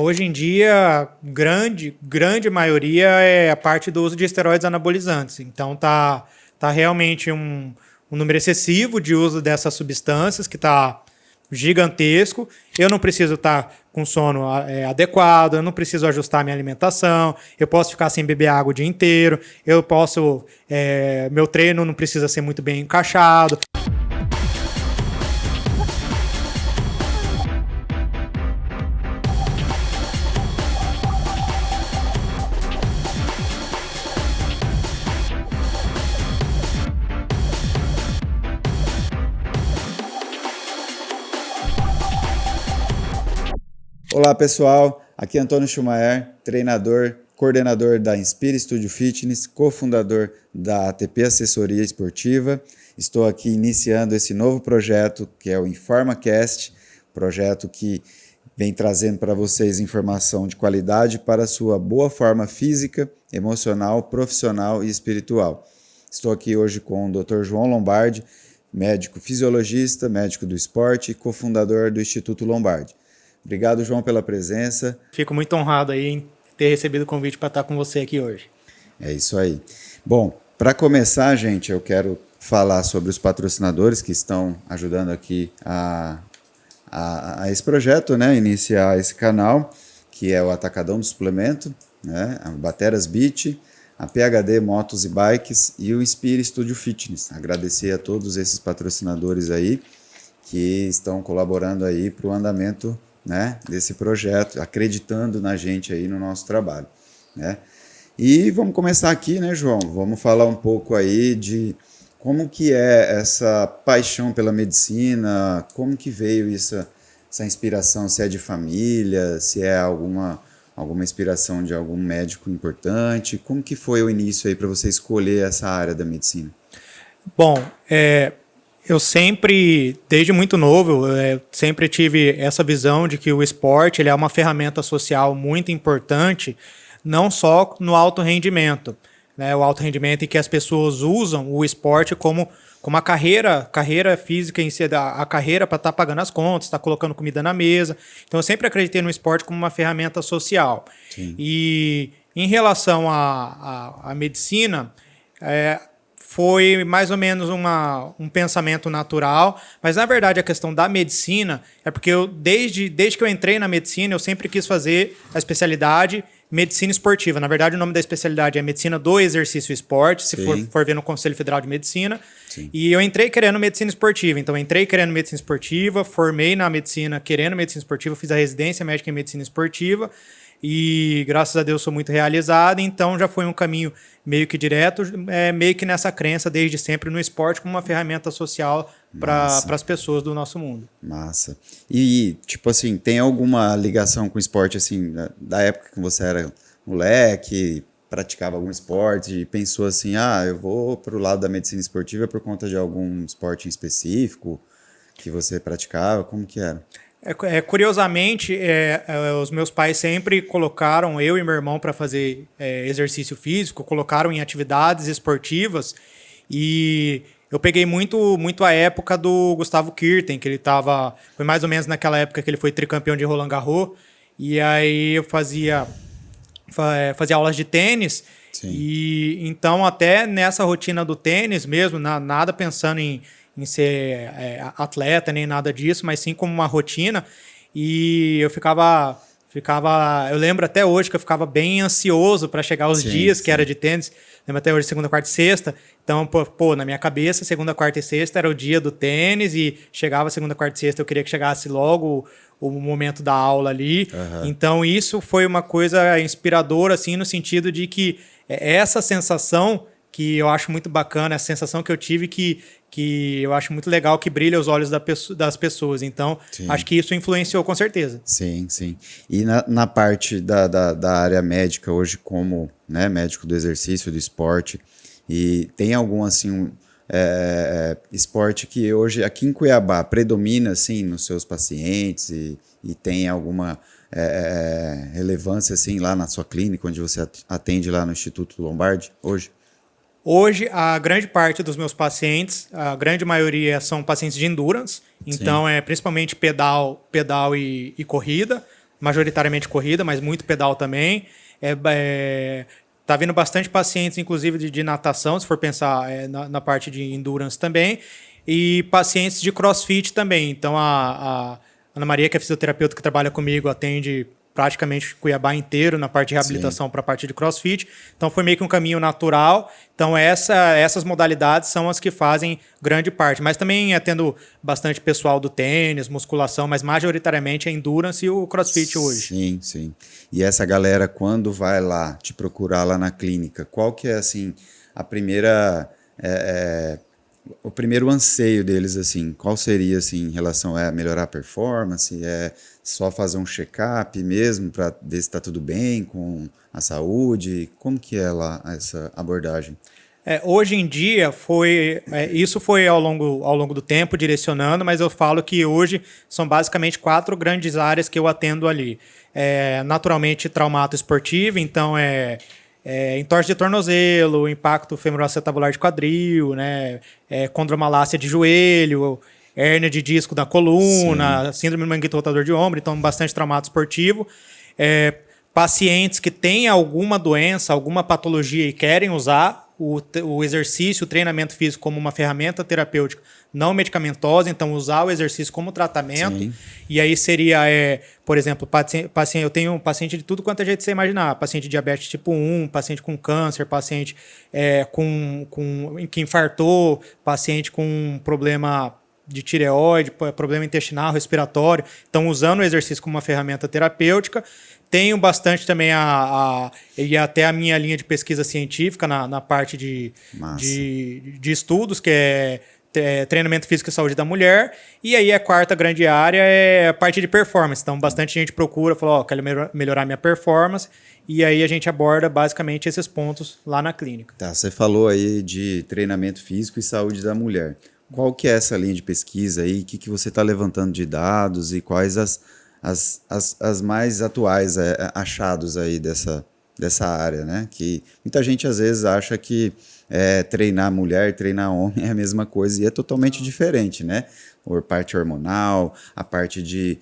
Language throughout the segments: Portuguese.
Hoje em dia, grande maioria é a parte do uso de esteroides anabolizantes. Então, tá realmente um número excessivo de uso dessas substâncias, que está gigantesco. Eu não preciso estar com sono adequado, eu não preciso ajustar minha alimentação, eu posso ficar sem beber água o dia inteiro, meu treino não precisa ser muito bem encaixado. Olá pessoal, aqui é Antônio Schumacher, treinador, coordenador da Inspire Studio Fitness, cofundador da ATP Assessoria Esportiva. Estou aqui iniciando esse novo projeto que é o InformaCast, projeto que vem trazendo para vocês informação de qualidade para a sua boa forma física, emocional, profissional e espiritual. Estou aqui hoje com o Dr. João Lombardi, médico fisiologista, médico do esporte e cofundador do Instituto Lombardi. Obrigado, João, pela presença. Fico muito honrado aí em ter recebido o convite para estar com você aqui hoje. É isso aí. Bom, para começar, gente, eu quero falar sobre os patrocinadores que estão ajudando aqui a esse projeto, né? Iniciar esse canal, que é o Atacadão do Suplemento, né? A Bateras Beach, a PHD Motos e Bikes e o Inspire Studio Fitness. Agradecer a todos esses patrocinadores aí que estão colaborando aí para o andamento, né, desse projeto, acreditando na gente aí no nosso trabalho, né? E vamos começar aqui, né, João? Vamos falar um pouco aí de como que é essa paixão pela medicina, como que veio essa inspiração, se é de família, se é alguma inspiração de algum médico importante, como que foi o início aí para você escolher essa área da medicina? Bom, eu sempre, desde muito novo, sempre tive essa visão de que o esporte ele é uma ferramenta social muito importante, não só no alto rendimento, né? O alto rendimento em que as pessoas usam o esporte como a carreira física em si, a carreira para estar pagando as contas, estar colocando comida na mesa. Então eu sempre acreditei no esporte como uma ferramenta social. Sim. E em relação à medicina, foi mais ou menos um pensamento natural, mas na verdade a questão da medicina é porque desde que eu entrei na medicina, eu sempre quis fazer a especialidade medicina esportiva. Na verdade, o nome da especialidade é medicina do exercício e esporte, se for ver no Conselho Federal de Medicina. Sim. E eu entrei querendo medicina esportiva, então entrei querendo medicina esportiva, formei na medicina querendo medicina esportiva, fiz a residência médica em medicina esportiva, e graças a Deus sou muito realizado, então já foi um caminho meio que direto, meio que nessa crença desde sempre no esporte como uma ferramenta social para as pessoas do nosso mundo. Massa. E, tipo assim, tem alguma ligação com o esporte, assim, da época que você era moleque, praticava algum esporte e pensou assim, eu vou pro lado da medicina esportiva por conta de algum esporte em específico que você praticava? Como que era? Curiosamente, os meus pais sempre colocaram eu e meu irmão para fazer exercício físico, colocaram em atividades esportivas, e eu peguei muito a época do Gustavo Kirten, que foi mais ou menos naquela época que ele foi tricampeão de Roland Garros, e aí eu fazia aulas de tênis. Sim. E então até nessa rotina do tênis mesmo, nada pensando em ser atleta nem nada disso, mas sim como uma rotina. E eu eu lembro até hoje que eu ficava bem ansioso para chegar os dias que era de tênis. Lembro até hoje, segunda, quarta e sexta. Então, na minha cabeça, segunda, quarta e sexta era o dia do tênis, e chegava segunda, quarta e sexta, eu queria que chegasse logo o momento da aula ali. Uhum. Então, isso foi uma coisa inspiradora, assim, no sentido de que essa sensação que eu acho muito bacana, essa sensação que eu tive que eu acho muito legal, que brilha os olhos das pessoas. Então, acho que isso influenciou com certeza. Sim, sim. E na parte da área médica hoje, como, né, médico do exercício, do esporte, e tem algum, assim, esporte que hoje aqui em Cuiabá predomina, assim, nos seus pacientes e tem alguma relevância, assim, lá na sua clínica, onde você atende lá no Instituto Lombardi, hoje? Hoje, a grande parte dos meus pacientes, a grande maioria são pacientes de endurance, então principalmente pedal e corrida. majoritariamente corrida, mas muito pedal também. Tá vindo bastante pacientes, inclusive, de natação, se for pensar na parte de endurance também, e pacientes de CrossFit também. Então, a Ana Maria, que é fisioterapeuta que trabalha comigo, atende praticamente Cuiabá inteiro na parte de reabilitação para a parte de CrossFit. Então, foi meio que um caminho natural. Então, essas modalidades são as que fazem grande parte. Mas também tendo bastante pessoal do tênis, musculação, mas majoritariamente a endurance e o CrossFit hoje. Sim, sim. E essa galera, quando vai lá te procurar lá na clínica, qual que é, assim, a primeira... o primeiro anseio deles, assim, qual seria, assim, em relação a melhorar a performance? É só fazer um check-up mesmo para ver se está tudo bem com a saúde? Como que é lá essa abordagem? Hoje em dia, isso foi ao longo do tempo direcionando, mas eu falo que hoje são basicamente 4 grandes áreas que eu atendo ali. Naturalmente, traumato esportivo, então entorse de tornozelo, impacto femoroacetabular de quadril, né? Condromalácia de joelho, hérnia de disco da coluna, síndrome do manguito rotador de ombro, então bastante traumato esportivo. Pacientes que têm alguma doença, alguma patologia e querem usar o exercício, o treinamento físico como uma ferramenta terapêutica não medicamentosa, então usar o exercício como tratamento. Sim. E aí seria, por exemplo, eu tenho um paciente de tudo quanto a gente você imaginar, paciente de diabetes tipo 1, paciente com câncer, paciente que infartou, paciente com problema de tireoide, problema intestinal, respiratório. Então, usando o exercício como uma ferramenta terapêutica. Tenho bastante também e até a minha linha de pesquisa científica na parte de estudos, que é treinamento físico e saúde da mulher. E aí a quarta grande área é a parte de performance. Então, bastante gente procura, fala, quero melhorar minha performance. E aí a gente aborda basicamente esses pontos lá na clínica. Tá, você falou aí de treinamento físico e saúde da mulher. Qual que é essa linha de pesquisa aí? O que você está levantando de dados e quais as mais atuais achados aí dessa área, né? Que muita gente às vezes acha que treinar mulher e treinar homem é a mesma coisa e é totalmente diferente, né? A parte hormonal, a parte de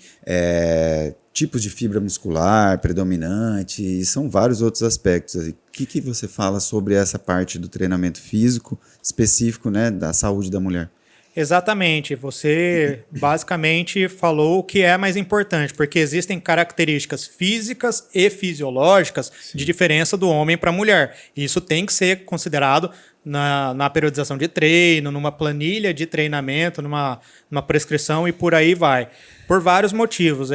tipos de fibra muscular predominante, e são vários outros aspectos. O que você fala sobre essa parte do treinamento físico específico, né, da saúde da mulher? Exatamente, você basicamente falou o que é mais importante, porque existem características físicas e fisiológicas de diferença do homem para a mulher. Isso tem que ser considerado na periodização de treino, numa planilha de treinamento, numa prescrição e por aí vai. Por vários motivos.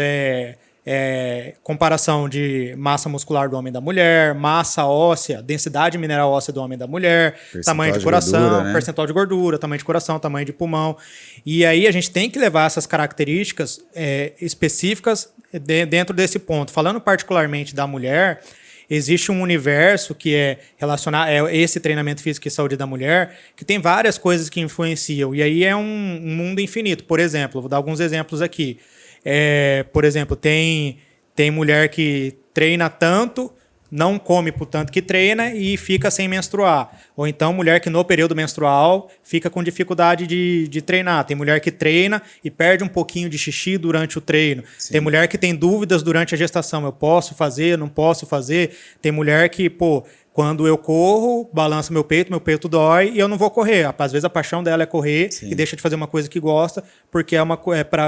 Comparação de massa muscular do homem e da mulher, massa óssea, densidade mineral óssea do homem e da mulher, tamanho de coração, gordura, né? Percentual de gordura, tamanho de coração, tamanho de pulmão. E aí a gente tem que levar essas características específicas dentro desse ponto. Falando particularmente da mulher, existe um universo que é relacionado esse treinamento físico e saúde da mulher, que tem várias coisas que influenciam. E aí é um mundo infinito. Por exemplo, vou dar alguns exemplos aqui. Por exemplo, tem mulher que treina tanto, não come por tanto que treina e fica sem menstruar. Ou então mulher que no período menstrual fica com dificuldade de treinar. Tem mulher que treina e perde um pouquinho de xixi durante o treino. Sim. Tem mulher que tem dúvidas durante a gestação. Eu posso fazer, não posso fazer. Tem mulher que, quando eu corro, balança meu peito dói e eu não vou correr. Às vezes a paixão dela é correr. Sim. E deixa de fazer uma coisa que gosta, porque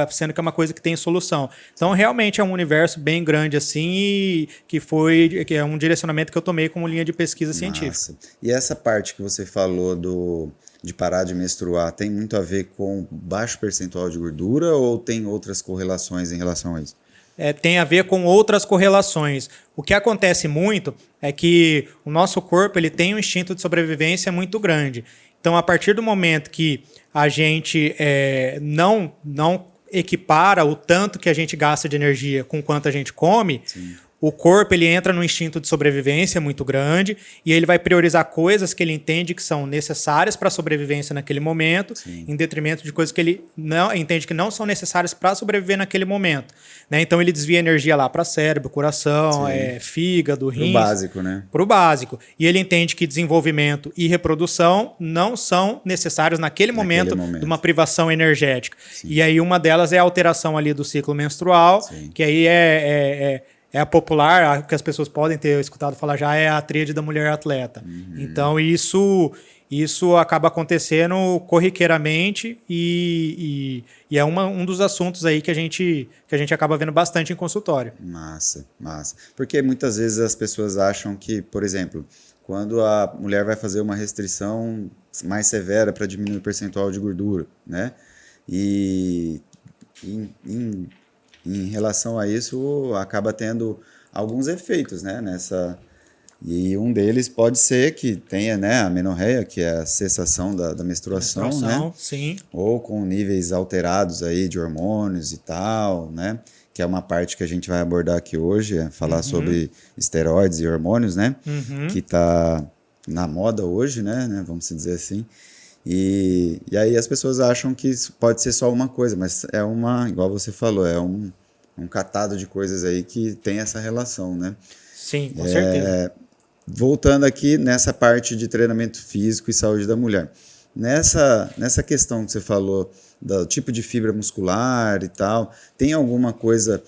sendo que é uma coisa que tem solução. Então, realmente é um universo bem grande assim e que é um direcionamento que eu tomei como linha de pesquisa científica. E essa parte que você falou de parar de menstruar tem muito a ver com baixo percentual de gordura ou tem outras correlações em relação a isso? Tem a ver com outras correlações. O que acontece muito é que o nosso corpo ele tem um instinto de sobrevivência muito grande. Então, a partir do momento que a gente não equipara o tanto que a gente gasta de energia com o quanto a gente come, o corpo ele entra num instinto de sobrevivência muito grande e ele vai priorizar coisas que ele entende que são necessárias para a sobrevivência naquele momento, em detrimento de coisas que ele não entende que não são necessárias para sobreviver naquele momento. Né? Então ele desvia energia lá para cérebro, coração, fígado, rins. Pro básico, né? Pro básico. E ele entende que desenvolvimento e reprodução não são necessários naquele momento de uma privação energética. Sim. E aí uma delas é a alteração ali do ciclo menstrual, sim, que aí é a popular, que as pessoas podem ter escutado falar já, é a tríade da mulher atleta. Então isso acaba acontecendo corriqueiramente e é um dos assuntos aí que a gente acaba vendo bastante em consultório. Massa. Porque muitas vezes as pessoas acham que, por exemplo, quando a mulher vai fazer uma restrição mais severa para diminuir o percentual de gordura, né? E em relação a isso, acaba tendo alguns efeitos, né, e um deles pode ser que tenha, né, a menorreia, que é a cessação da menstruação, né? Sim. Ou com níveis alterados aí de hormônios e tal, né? Que é uma parte que a gente vai abordar aqui hoje, é falar sobre esteroides e hormônios, né? Que está na moda hoje, né? Vamos dizer assim. E aí as pessoas acham que isso pode ser só uma coisa, mas igual você falou, é um catado de coisas aí que tem essa relação, né? Sim, com certeza. Voltando aqui nessa parte de treinamento físico e saúde da mulher. Nessa questão que você falou do tipo de fibra muscular e tal, tem alguma coisa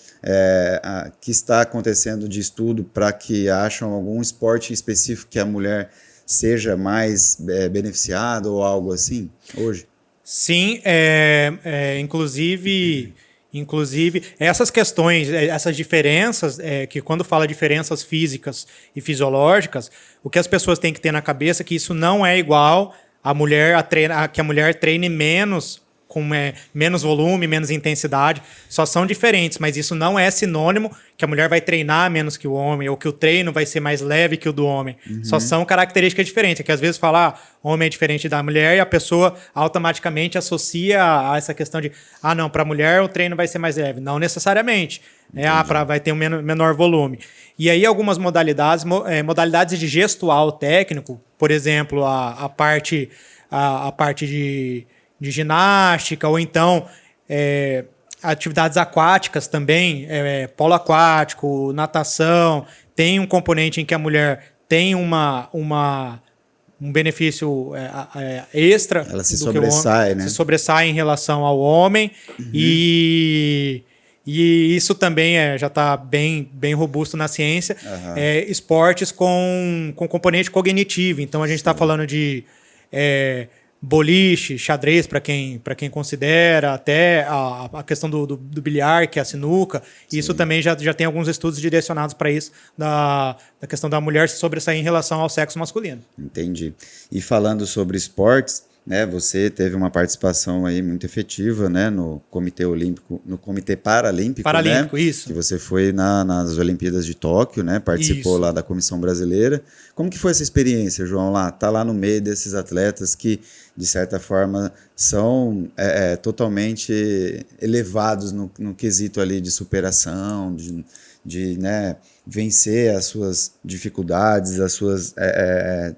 que está acontecendo de estudo para que acham algum esporte específico que a mulher seja mais beneficiada ou algo assim hoje? Sim, inclusive essas questões, essas diferenças, que quando fala diferenças físicas e fisiológicas, o que as pessoas têm que ter na cabeça é que isso não é igual que a mulher treine menos, com menos volume, menos intensidade, só são diferentes, mas isso não é sinônimo que a mulher vai treinar menos que o homem, ou que o treino vai ser mais leve que o do homem. Só são características diferentes, que às vezes falar homem é diferente da mulher e a pessoa automaticamente associa a essa questão de não, para a mulher o treino vai ser mais leve. Não necessariamente. Vai ter um menor volume. E aí algumas modalidades de gestual técnico, por exemplo, a parte de ginástica, ou então atividades aquáticas também, polo aquático, natação, tem um componente em que a mulher tem um benefício extra. Ela se sobressai, né? Se sobressai em relação ao homem. E isso também já está bem robusto na ciência. Esportes com componente cognitivo. Então a gente está falando de boliche, xadrez, para quem considera, até a questão do bilhar, que é a sinuca. Isso também já tem alguns estudos direcionados para isso, da questão da mulher se sobressair em relação ao sexo masculino. Entendi. E falando sobre esportes, né, você teve uma participação aí muito efetiva, né, no Comitê Olímpico, no Comitê Paralímpico, né, isso. Que você foi nas Olimpíadas de Tóquio, né, participou lá da Comissão Brasileira. Como que foi essa experiência, João, tá lá no meio desses atletas que, de certa forma, são totalmente elevados no quesito ali de superação, de né, vencer as suas dificuldades, as suas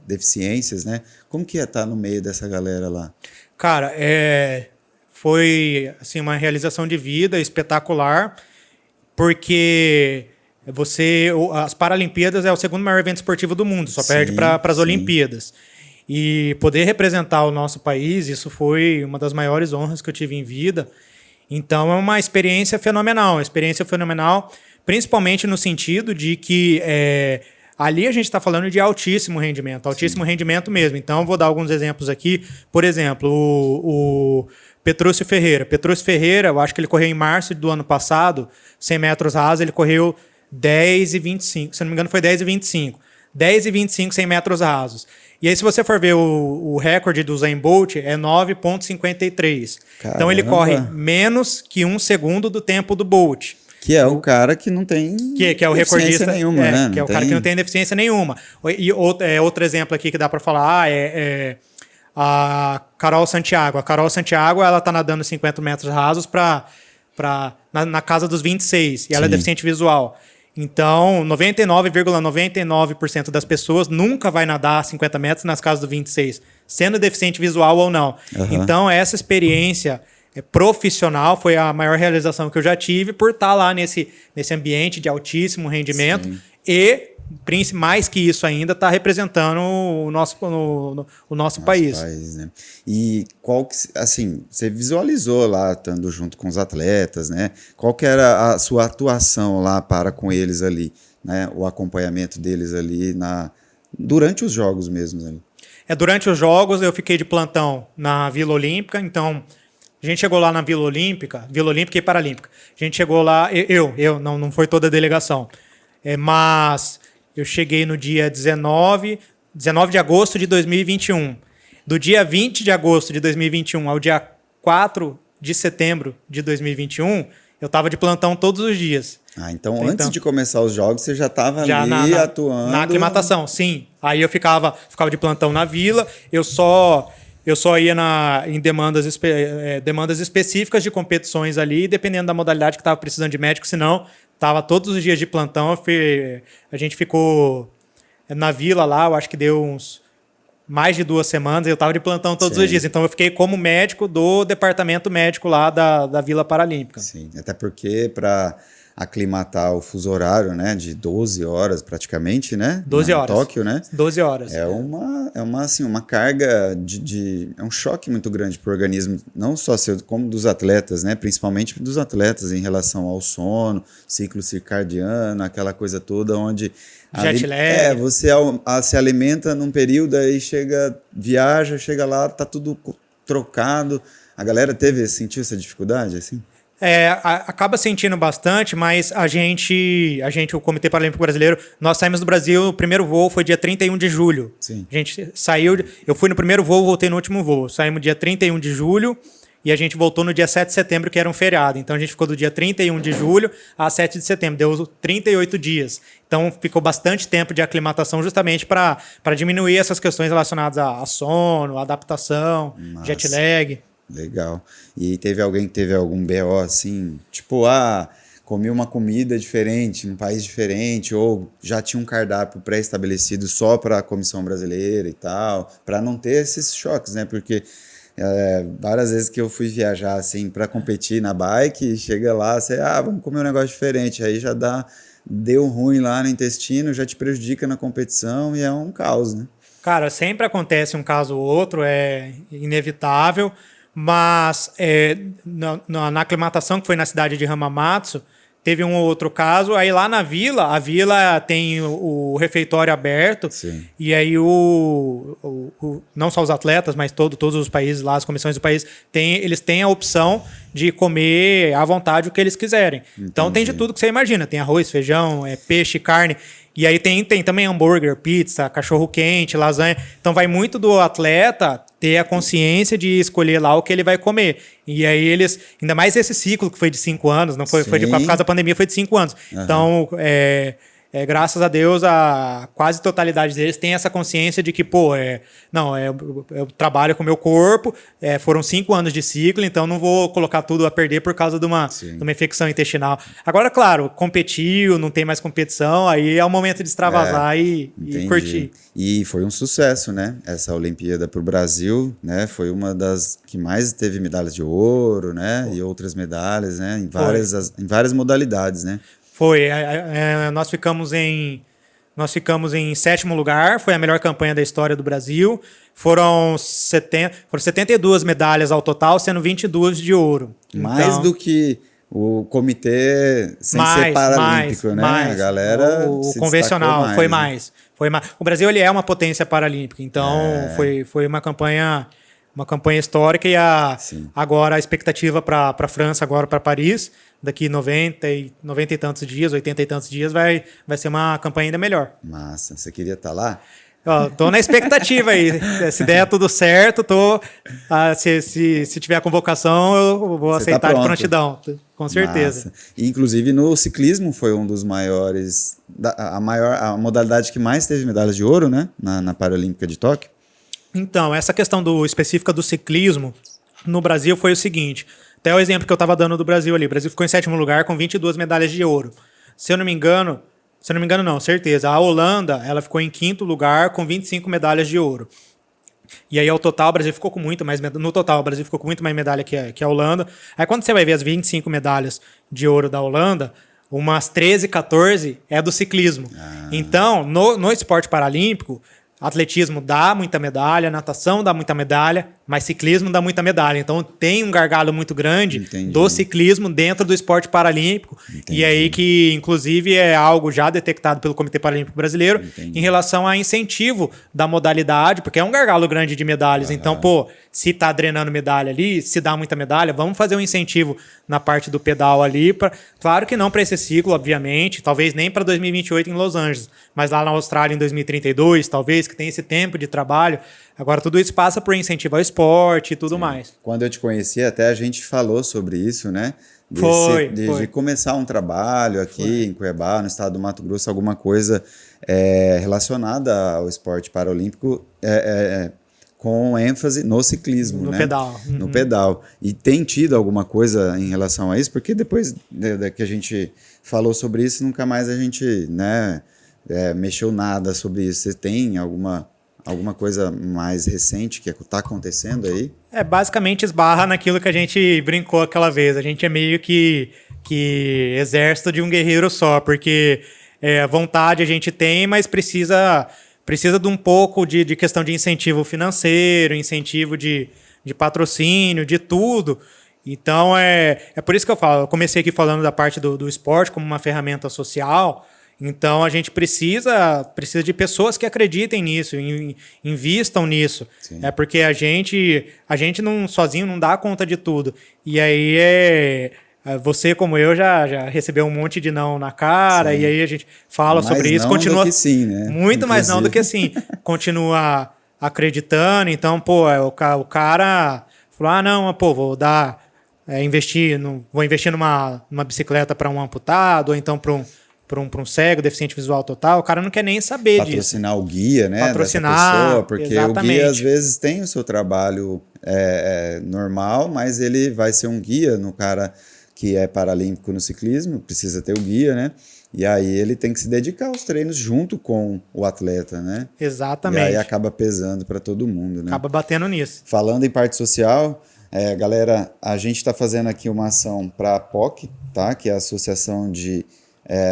deficiências, né? Como que é estar no meio dessa galera lá? Cara, foi assim, uma realização de vida espetacular, porque as Paralimpíadas é o segundo maior evento esportivo do mundo, só perde para as Olimpíadas. E poder representar o nosso país, isso foi uma das maiores honras que eu tive em vida. Então é uma experiência fenomenal, principalmente no sentido de que ali a gente está falando de altíssimo rendimento mesmo. Então eu vou dar alguns exemplos aqui. Por exemplo, o Petrúcio Ferreira. Eu acho que ele correu em março do ano passado, 100 metros rasos, ele correu 10,25. Se não me engano, foi 10,25. 10,25, 100 metros rasos. E aí, se você for ver o recorde do Usain Bolt, é 9,53. Então, ele corre menos que 1 segundo do tempo do Bolt. Que é o cara que não tem que é o recordista nenhuma, né? Que é o cara que não tem deficiência nenhuma. E outro exemplo aqui que dá para falar a Carol Santiago. A Carol Santiago, ela tá nadando 50 metros rasos na casa dos 26. E ela é deficiente visual. Então, 99,99% das pessoas nunca vai nadar 50 metros nas casas do 26, sendo deficiente visual ou não. Então, essa experiência profissional foi a maior realização que eu já tive por estar lá nesse ambiente de altíssimo rendimento. Sim. E, mais que isso ainda, está representando o nosso país. Né? E qual que, assim, você visualizou lá, estando junto com os atletas, né? Qual que era a sua atuação lá para com eles ali, né? O acompanhamento deles ali durante os jogos mesmo, né? Durante os jogos eu fiquei de plantão na Vila Olímpica, então a gente chegou lá na Vila Olímpica e Paralímpica. A gente chegou lá, não foi toda a delegação, mas eu cheguei no dia 19 de agosto de 2021. Do dia 20 de agosto de 2021 ao dia 4 de setembro de 2021, eu estava de plantão todos os dias. Então antes de começar os jogos, você já estava ali atuando? Na aclimatação, sim. Aí eu ficava de plantão na vila, eu só ia em demandas específicas de competições ali, dependendo da modalidade que estava precisando de médico, senão estava todos os dias de plantão. A gente ficou na vila lá, eu acho que deu uns mais de 2 semanas, eu estava de plantão todos os dias. Então eu fiquei como médico do departamento médico lá da Vila Paralímpica. Sim, até porque para aclimatar o fuso horário, né, de 12 horas praticamente, né? 12 horas. Tóquio, né? 12 horas. É uma carga é um choque muito grande para o organismo, não só seu, como dos atletas, né? Principalmente dos atletas em relação ao sono, ciclo circadiano, aquela coisa toda onde jet lag. Você se alimenta num período, aí viaja, chega lá, tá tudo trocado. A galera sentiu essa dificuldade, assim? Acaba sentindo bastante, mas o Comitê Paralímpico Brasileiro, nós saímos do Brasil, o primeiro voo foi dia 31 de julho. Sim. A gente saiu, eu fui no primeiro voo, voltei no último voo. Saímos dia 31 de julho e a gente voltou no dia 7 de setembro, que era um feriado. Então a gente ficou do dia 31 de julho a 7 de setembro, deu 38 dias. Então ficou bastante tempo de aclimatação justamente para diminuir essas questões relacionadas a sono, adaptação, jet lag. Legal. E teve alguém que teve algum BO assim, tipo, comi uma comida diferente, num país diferente, ou já tinha um cardápio pré-estabelecido só para a comissão brasileira e tal, para não ter esses choques, né? Porque várias vezes que eu fui viajar assim para competir na bike, chega lá, você, vamos comer um negócio diferente, aí já deu ruim lá no intestino, já te prejudica na competição e é um caos, né? Cara, sempre acontece um caso ou outro, é inevitável. Mas na aclimatação, que foi na cidade de Hamamatsu, teve um ou outro caso. Aí lá a vila tem o refeitório aberto. Sim. E aí não só os atletas, mas todos os países lá, as comissões do país, eles têm a opção de comer à vontade o que eles quiserem. Entendi. Então tem de tudo que você imagina. Tem arroz, feijão, peixe, carne. E aí tem também hambúrguer, pizza, cachorro-quente, lasanha. Então vai muito do atleta ter a consciência de escolher lá o que ele vai comer. E aí ainda mais esse ciclo que foi de 5 anos, não foi por causa da pandemia, foi de 5 anos. Uhum. Então, graças a Deus, a quase totalidade deles tem essa consciência de que, eu trabalho com o meu corpo, foram 5 anos de ciclo, então não vou colocar tudo a perder por causa de uma infecção intestinal. Agora, claro, competiu, não tem mais competição, aí é o momento de extravasar e curtir. E foi um sucesso, né? Essa Olimpíada para o Brasil, né? Foi uma das que mais teve medalhas de ouro, né? E outras medalhas, né? Em várias modalidades, né? Foi. Nós ficamos em 7º lugar, foi a melhor campanha da história do Brasil. Foram 72 medalhas ao total, sendo 22 de ouro. Mais do que o comitê sem ser paralímpico, né? A galera o convencional foi mais. O Brasil ele é uma potência paralímpica, então foi uma campanha histórica e agora a expectativa para a França, agora para Paris, daqui 90 e tantos dias, 80 e tantos dias, vai ser uma campanha ainda melhor. Massa, você queria estar lá? Tô na expectativa aí. Se der tudo certo, se tiver a convocação, eu vou aceitar de prontidão, com certeza. Massa. E, inclusive, no ciclismo foi um dos maiores, a modalidade que mais teve medalhas de ouro, né? Na Paralímpica de Tóquio. Então, essa questão específica do ciclismo no Brasil foi o seguinte. Até o exemplo que eu estava dando do Brasil ali. O Brasil ficou em 7º lugar com 22 medalhas de ouro. se eu não me engano, não, certeza. A Holanda, ela ficou em quinto lugar com 25 medalhas de ouro. E aí, ao total, o Brasil ficou com muito mais no total, o Brasil ficou com muito mais medalha que a Holanda. Aí, quando você vai ver as 25 medalhas de ouro da Holanda, umas 13, 14 é do ciclismo. Então, no esporte paralímpico, atletismo dá muita medalha, natação dá muita medalha, mas ciclismo dá muita medalha. Então tem um gargalo muito grande do ciclismo dentro do esporte paralímpico. E aí que, inclusive, é algo já detectado pelo Comitê Paralímpico Brasileiro em relação a incentivo da modalidade, porque é um gargalo grande de medalhas. Então, pô, se tá drenando medalha ali, se dá muita medalha, vamos fazer um incentivo na parte do pedal ali. Claro que não para esse ciclo, obviamente, talvez nem para 2028 em Los Angeles, mas lá na Austrália em 2032, talvez, que tem esse tempo de trabalho. Agora, tudo isso passa por incentivo ao esporte e tudo mais. Quando eu te conheci, até a gente falou sobre isso, né? De começar um trabalho aqui em Cuiabá, no estado do Mato Grosso, alguma coisa relacionada ao esporte paralímpico, com ênfase no ciclismo, no né? pedal. No pedal. E tem tido alguma coisa em relação a isso? Porque depois que a gente falou sobre isso, nunca mais a gente, né, mexeu nada sobre isso. Você tem alguma coisa mais recente que está acontecendo aí? Basicamente esbarra naquilo que a gente brincou aquela vez. A gente é meio que exército de um guerreiro só, porque vontade a gente tem, mas precisa de um pouco de questão de incentivo financeiro, incentivo de patrocínio, de tudo. Então, é por isso que eu falo. Eu comecei aqui falando da parte do esporte como uma ferramenta social. Então, a gente precisa de pessoas que acreditem nisso, invistam nisso. Sim. Porque a gente não, sozinho não dá conta de tudo. E aí você, como eu, já recebeu um monte de não na cara. Sim. E aí a gente fala sobre isso. Continua do que sim, né? Muito mais não do que sim. Continua acreditando. Então, pô, o cara falou, não, pô, vou investir numa bicicleta para um amputado, ou então para um cego, deficiente visual total. O cara não quer nem saber patrocinar disso. O guia, né? Patrocinar, dessa pessoa, porque exatamente. O guia às vezes tem o seu trabalho normal, mas ele vai ser um guia no cara que é paralímpico no ciclismo, precisa ter o guia, né? E aí ele tem que se dedicar aos treinos junto com o atleta, né? Exatamente. E aí acaba pesando para todo mundo, né? Acaba batendo nisso. Falando em parte social, galera, a gente está fazendo aqui uma ação para a APOC, tá? Que é a Associação de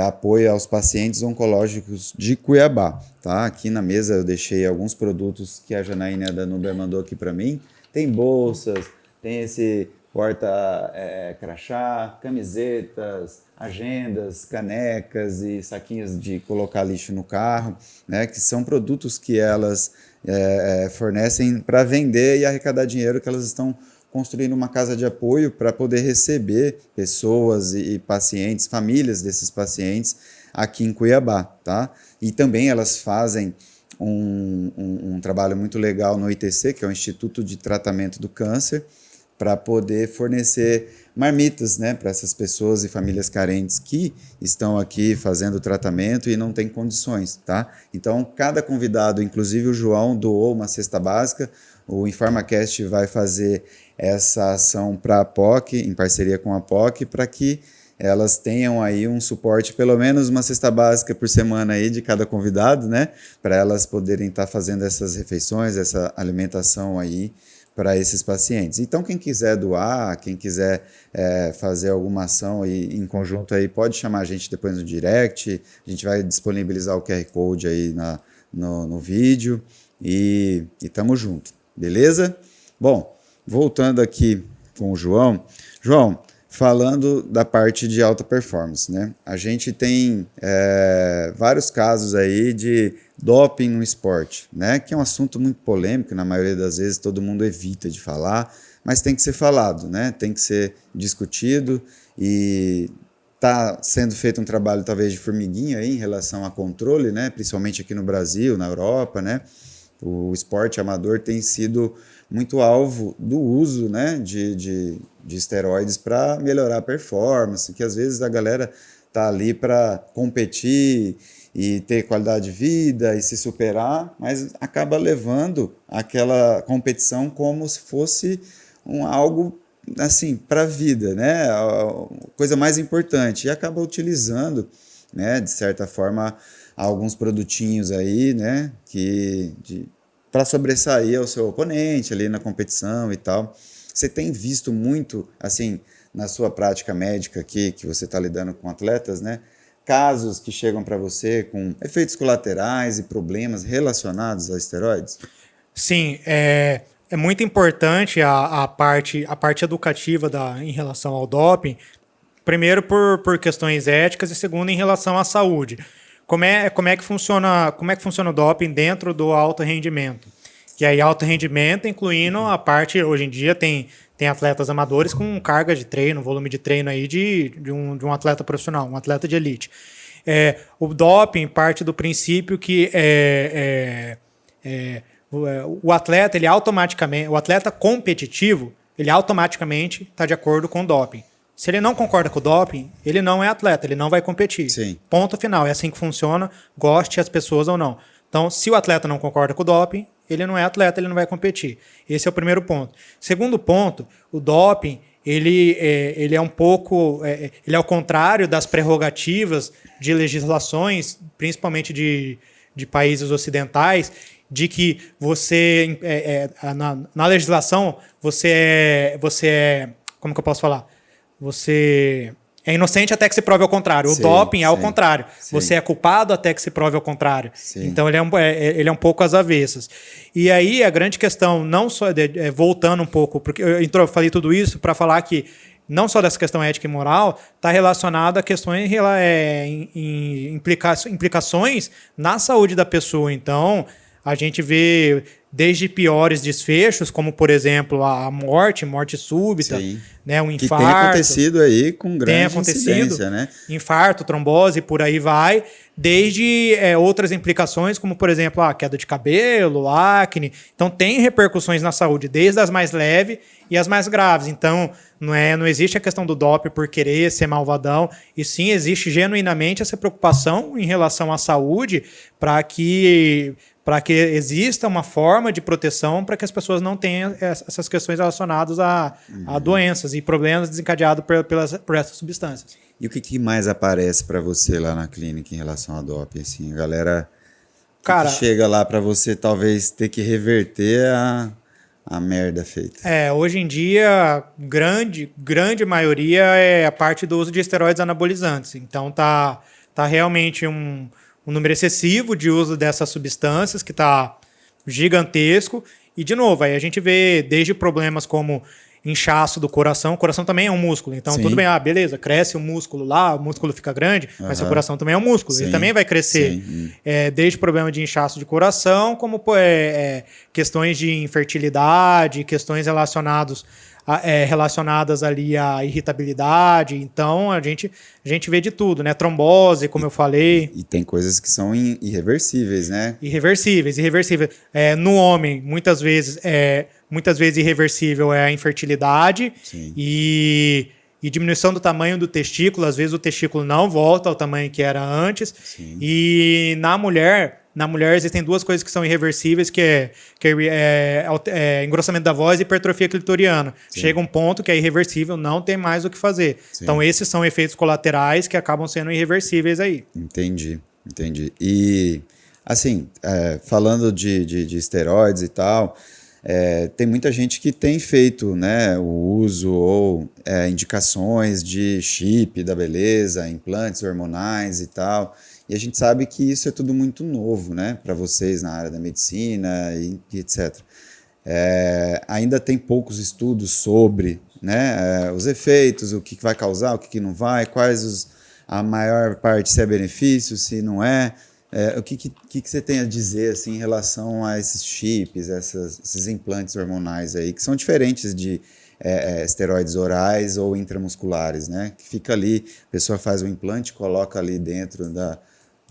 Apoio aos Pacientes Oncológicos de Cuiabá, tá? Aqui na mesa eu deixei alguns produtos que a Janaína da Nuber mandou aqui para mim. Tem bolsas, tem esse porta-crachá, camisetas, agendas, canecas e saquinhos de colocar lixo no carro, né? Que são produtos que elas fornecem para vender e arrecadar dinheiro, que elas estão construindo uma casa de apoio para poder receber pessoas e pacientes, famílias desses pacientes aqui em Cuiabá, tá? E também elas fazem um trabalho muito legal no ITC, que é o Instituto de Tratamento do Câncer, para poder fornecer marmitas, né, para essas pessoas e famílias carentes que estão aqui fazendo o tratamento e não têm condições, tá? Então, cada convidado, inclusive o João, doou uma cesta básica. O InformaCast vai fazer essa ação para a POC, em parceria com a POC, para que elas tenham aí um suporte, pelo menos uma cesta básica por semana aí de cada convidado, né, para elas poderem estar fazendo essas refeições, essa alimentação aí para esses pacientes. Então, quem quiser doar, quem quiser fazer alguma ação aí, em conjunto, aí, pode chamar a gente depois no direct, a gente vai disponibilizar o QR Code aí no vídeo e tamo junto, beleza? Bom, voltando aqui com o João. João, falando da parte de alta performance, né? A gente tem vários casos aí de doping no esporte, né? Que é um assunto muito polêmico, na maioria das vezes todo mundo evita de falar, mas tem que ser falado, né? Tem que ser discutido e está sendo feito um trabalho talvez de formiguinha aí em relação a controle, né? Principalmente aqui no Brasil, na Europa, né? O esporte amador tem sido muito alvo do uso, né, de esteroides para melhorar a performance, que às vezes a galera tá ali para competir e ter qualidade de vida e se superar, mas acaba levando aquela competição como se fosse algo assim para a vida, né, a coisa mais importante, e acaba utilizando né? De certa forma, há alguns produtinhos aí, né? Para sobressair ao seu oponente ali na competição e tal. Você tem visto muito, assim, na sua prática médica aqui, que você está lidando com atletas, né? Casos que chegam para você com efeitos colaterais e problemas relacionados a esteroides? Sim, é muito importante a parte educativa em relação ao doping, primeiro por questões éticas e segundo em relação à saúde. Como é que funciona o doping dentro do alto rendimento? Que aí alto rendimento, incluindo a parte, hoje em dia tem atletas amadores com carga de treino, volume de treino aí de um atleta profissional, um atleta de elite. O doping parte do princípio que o atleta, o atleta competitivo, ele automaticamente está de acordo com o doping. Se ele não concorda com o doping, ele não é atleta, ele não vai competir. Sim. Ponto final. É assim que funciona, goste as pessoas ou não. Então, se o atleta não concorda com o doping, ele não é atleta, ele não vai competir. Esse é o primeiro ponto. Segundo ponto, o doping, ele é um pouco... ele é ao contrário das prerrogativas de legislações, principalmente de países ocidentais, de que você... na legislação, você é... Como que eu posso falar? Você é inocente até que se prove ao contrário. O doping é ao contrário. Sim. Você é culpado até que se prove ao contrário. Sim. Então, ele é um pouco às avessas. E aí, a grande questão, não só... voltando um pouco, porque eu falei tudo isso para falar que não só dessa questão ética e moral, está relacionada a questões implicações na saúde da pessoa. Então, a gente vê desde piores desfechos, como, por exemplo, a morte súbita, né, um infarto. Que tem acontecido aí com grande incidência, né? Infarto, trombose, por aí vai. Desde outras implicações, como, por exemplo, a queda de cabelo, acne. Então, tem repercussões na saúde, desde as mais leves e as mais graves. Então, não existe a questão do doping por querer ser malvadão, e sim existe genuinamente essa preocupação em relação à saúde para que exista uma forma de proteção para que as pessoas não tenham essas questões relacionadas a doenças e problemas desencadeados por essas substâncias. E o que mais aparece para você lá na clínica em relação a doping? Assim, a galera que chega lá para você talvez ter que reverter a merda feita. Hoje em dia, grande maioria é a parte do uso de esteroides anabolizantes. Então, tá realmente um número excessivo de uso dessas substâncias, que está gigantesco. E, de novo, aí a gente vê desde problemas como inchaço do coração. O coração também é um músculo. Então, tudo bem, beleza, cresce o músculo lá, o músculo fica grande, mas o coração também é um músculo. Sim. Ele também vai crescer. Desde problema de inchaço de coração, como questões de infertilidade, questões relacionadas ali à irritabilidade. Então, a gente vê de tudo, né? Trombose, como eu falei. E tem coisas que são irreversíveis, né? Irreversíveis. No homem, muitas vezes irreversível é a infertilidade. Sim. E diminuição do tamanho do testículo. Às vezes o testículo não volta ao tamanho que era antes. Sim. E na mulher existem duas coisas que são irreversíveis, que é engrossamento da voz e hipertrofia clitoriana. Sim. Chega um ponto que é irreversível, não tem mais o que fazer. Sim. Então, esses são efeitos colaterais que acabam sendo irreversíveis aí. Entendi. E, assim, falando de esteroides e tal, tem muita gente que tem feito, né, o uso ou indicações de chip da beleza, implantes hormonais e tal. E a gente sabe que isso é tudo muito novo, né, para vocês na área da medicina e etc. Ainda tem poucos estudos sobre, né, os efeitos, o que vai causar, o que não vai, a maior parte se é benefício, se não é. O que você tem a dizer assim, em relação a esses chips, esses implantes hormonais aí, que são diferentes de esteroides orais ou intramusculares, né? Que fica ali, a pessoa faz o implante, coloca ali dentro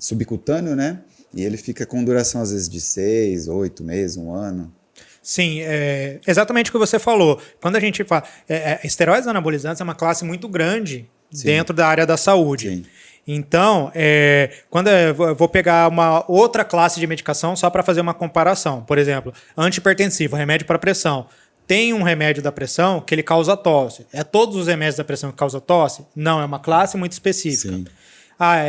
subcutâneo, né? E ele fica com duração às vezes de 6, 8 meses, 1 ano. Sim, exatamente o que você falou. Quando a gente fala... esteroides anabolizantes é uma classe muito grande. Sim. Dentro da área da saúde. Sim. Então, quando eu vou pegar uma outra classe de medicação só para fazer uma comparação. Por exemplo, antihipertensivo, remédio para pressão. Tem um remédio da pressão que ele causa tosse. É todos os remédios da pressão que causam tosse? Não, é uma classe muito específica. Sim.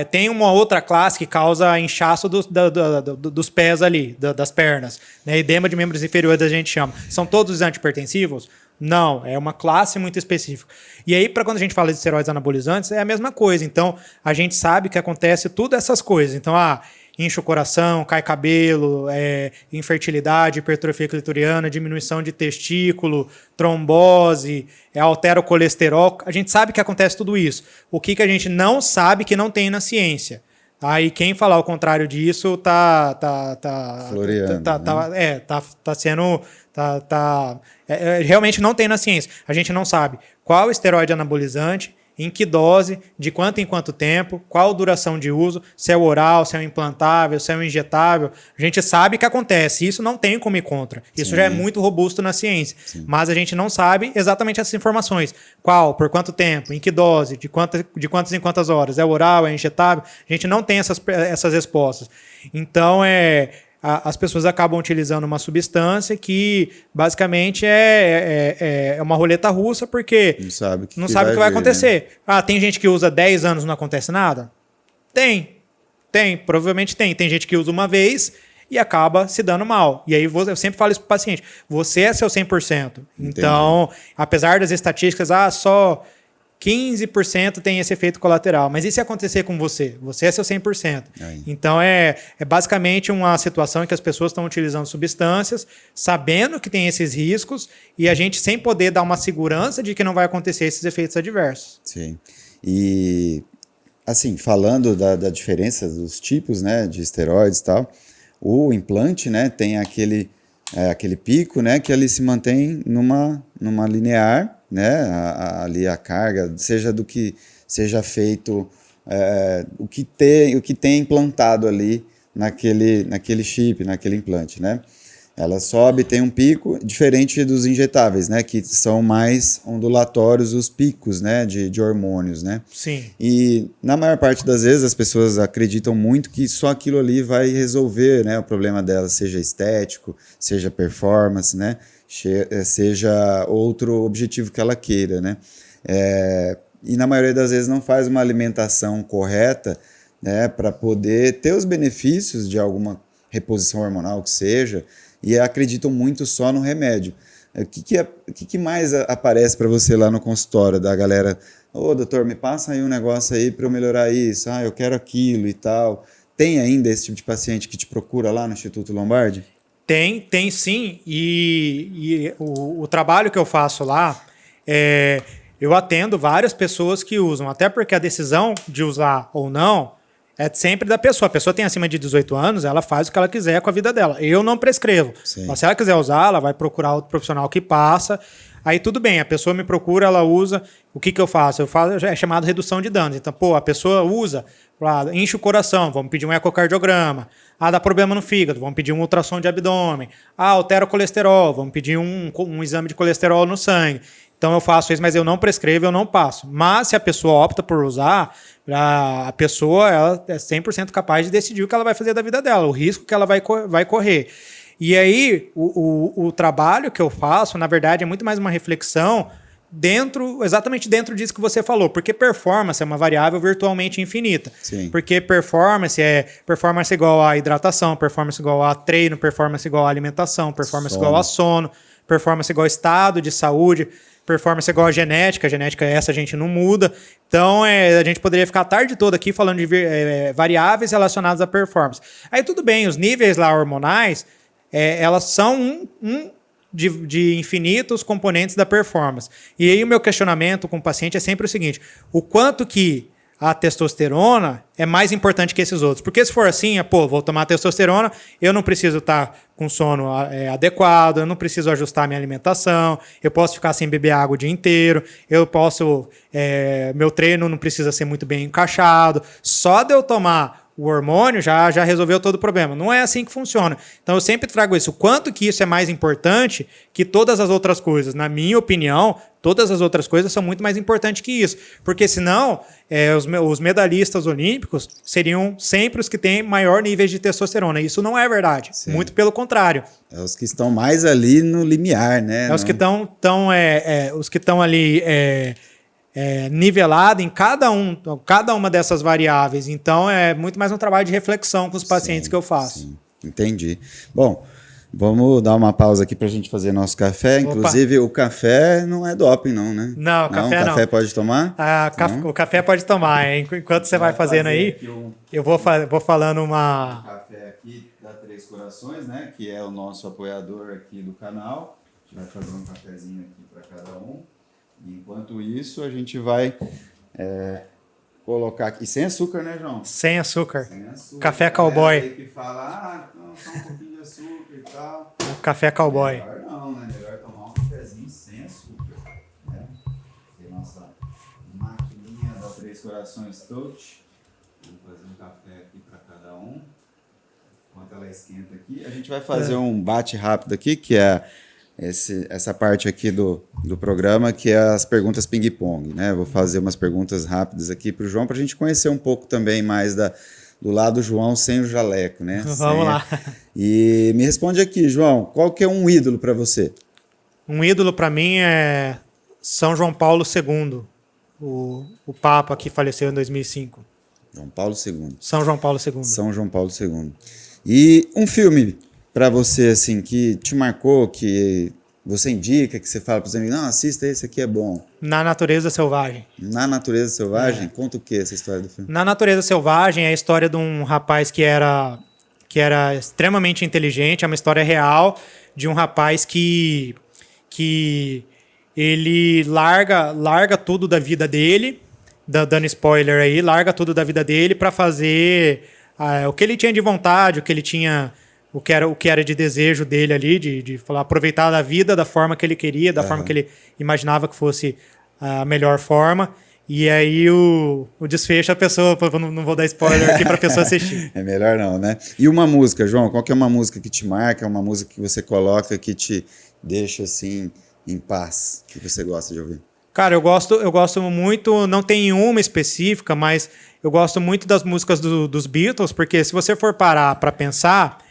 tem uma outra classe que causa inchaço dos pés ali, das pernas, né? Edema de membros inferiores a gente chama. São todos antihipertensivos? Não, é uma classe muito específica. E aí, para quando a gente fala de esteroides anabolizantes, é a mesma coisa. Então, a gente sabe que acontece tudo essas coisas. Então, incha o coração, cai cabelo, infertilidade, hipertrofia clitoriana, diminuição de testículo, trombose, altera o colesterol. A gente sabe que acontece tudo isso. O que a gente não sabe que não tem na ciência? Aí quem falar o contrário disso realmente não tem na ciência. A gente não sabe qual esteroide anabolizante, em que dose, de quanto em quanto tempo, qual duração de uso, se é oral, se é implantável, se é injetável. A gente sabe que acontece, isso não tem como ir contra. Isso já é muito robusto na ciência. Sim. Mas a gente não sabe exatamente essas informações. Qual, por quanto tempo, em que dose, de quantas em quantas horas, é oral, é injetável. A gente não tem essas respostas. Então, as pessoas acabam utilizando uma substância que basicamente é uma roleta russa, porque não sabe o que vai acontecer. Né? Tem gente que usa 10 anos e não acontece nada? Tem, provavelmente tem. Tem gente que usa uma vez e acaba se dando mal. E aí eu sempre falo isso para o paciente, você é seu 100%. Entendi. Então, apesar das estatísticas, só 15% tem esse efeito colateral. Mas e se acontecer com você? Você é seu 100%. Aí. Então, é basicamente uma situação em que as pessoas estão utilizando substâncias, sabendo que tem esses riscos, e a gente sem poder dar uma segurança de que não vai acontecer esses efeitos adversos. Sim. E, assim, falando da diferença dos tipos, né, de esteroides e tal, o implante, né, tem aquele pico, né, que ele se mantém numa linear, né, ali a carga, seja do que seja feito, o que tem implantado ali naquele chip, naquele implante, né? Ela sobe, tem um pico, diferente dos injetáveis, né, que são mais ondulatórios os picos, né, de hormônios, né? Sim. E na maior parte das vezes as pessoas acreditam muito que só aquilo ali vai resolver, né, o problema dela, seja estético, seja performance, né? Seja outro objetivo que ela queira, né? E na maioria das vezes não faz uma alimentação correta, né, para poder ter os benefícios de alguma reposição hormonal que seja, e acreditam muito só no remédio. O que mais aparece para você lá no consultório da galera? Doutor, me passa aí um negócio aí para eu melhorar isso, eu quero aquilo e tal. Tem ainda esse tipo de paciente que te procura lá no Instituto Lombardi? Tem sim, e o trabalho que eu faço lá, eu atendo várias pessoas que usam, até porque a decisão de usar ou não é sempre da pessoa. A pessoa tem acima de 18 anos, ela faz o que ela quiser com a vida dela. Eu não prescrevo. Sim. Mas se ela quiser usar, ela vai procurar outro profissional que passa. Aí tudo bem, a pessoa me procura, ela usa. O que eu faço? É chamado redução de danos. Então, a pessoa usa, enche o coração, vamos pedir um ecocardiograma. Dá problema no fígado, vamos pedir um ultrassom de abdômen. Altera o colesterol, vamos pedir um exame de colesterol no sangue. Então eu faço isso, mas eu não prescrevo, eu não passo. Mas se a pessoa opta por usar, a pessoa ela é 100% capaz de decidir o que ela vai fazer da vida dela, o risco que ela vai correr. E aí, o trabalho que eu faço, na verdade, é muito mais uma reflexão exatamente dentro disso que você falou, porque performance é uma variável virtualmente infinita. Sim. Porque performance é performance igual a hidratação, performance igual a treino, performance igual a alimentação, performance igual a sono, performance igual a estado de saúde, performance igual a genética essa a gente não muda. Então, a gente poderia ficar a tarde toda aqui falando de variáveis relacionadas à performance. Aí tudo bem, os níveis lá hormonais, elas são de infinitos componentes da performance. E aí o meu questionamento com o paciente é sempre o seguinte: o quanto que a testosterona é mais importante que esses outros? Porque se for assim, vou tomar testosterona, eu não preciso estar com sono adequado, eu não preciso ajustar minha alimentação, eu posso ficar sem beber água o dia inteiro, meu treino não precisa ser muito bem encaixado, só de eu tomar o hormônio já resolveu todo o problema. Não é assim que funciona. Então eu sempre trago isso. O quanto que isso é mais importante que todas as outras coisas. Na minha opinião, todas as outras coisas são muito mais importantes que isso. Porque senão, os medalhistas olímpicos seriam sempre os que têm maior nível de testosterona. Isso não é verdade. Sim. Muito pelo contrário. É os que estão mais ali no limiar, né? Os que estão ali nivelada em cada uma dessas variáveis. Então, é muito mais um trabalho de reflexão com os pacientes que eu faço. Sim, entendi. Bom, vamos dar uma pausa aqui para a gente fazer nosso café. Opa. Inclusive, o café não é doping, não, né? Não, café não. Café pode tomar? O café pode tomar, hein? Enquanto você vai fazendo aí, eu vou falando uma... Café aqui da Três Corações, né? Que é o nosso apoiador aqui do canal. A gente vai fazer um cafezinho aqui para cada um. E enquanto isso, a gente vai colocar aqui... Sem açúcar, né, João? Sem açúcar. Sem açúcar. Café cowboy. Tem que falar, não, só um pouquinho de açúcar e tal. Café cowboy. Melhor não, né? Melhor tomar um cafezinho sem açúcar. Né? Tem nossa maquininha da Três Corações Touch. Vamos fazer um café aqui para cada um. Enquanto ela esquenta aqui, a gente vai fazer um bate rápido aqui, que é essa parte aqui do programa, que é as perguntas ping-pong, né? Vou fazer umas perguntas rápidas aqui para o João, para a gente conhecer um pouco também mais do lado João sem o jaleco, né? Vamos lá. E me responde aqui, João, qual que é um ídolo para você? Um ídolo para mim é São João Paulo II, o Papa que faleceu em 2005. João Paulo II. São João Paulo II. São João Paulo II. E um filme para você, assim, que te marcou, que você indica, que você fala para os amigos, não, assista esse aqui, é bom. Na Natureza Selvagem. Na Natureza Selvagem? Conta o que essa história do filme? Na Natureza Selvagem é a história de um rapaz que era extremamente inteligente, é uma história real de um rapaz que ele larga tudo da vida dele, dando spoiler aí, larga tudo da vida dele para fazer o que ele tinha de vontade, o que ele tinha... O que era de desejo dele ali, de falar, aproveitar da vida da forma que ele queria, da forma que ele imaginava que fosse a melhor forma. E aí o desfecho, a pessoa... Não vou dar spoiler aqui para a pessoa assistir. É melhor não, né? E uma música, João? Qual que é uma música que te marca? Uma música que você coloca que te deixa, assim, em paz? Que você gosta de ouvir? Cara, eu gosto muito... Não tem uma específica, mas eu gosto muito das músicas dos Beatles, porque se você for parar para pensar...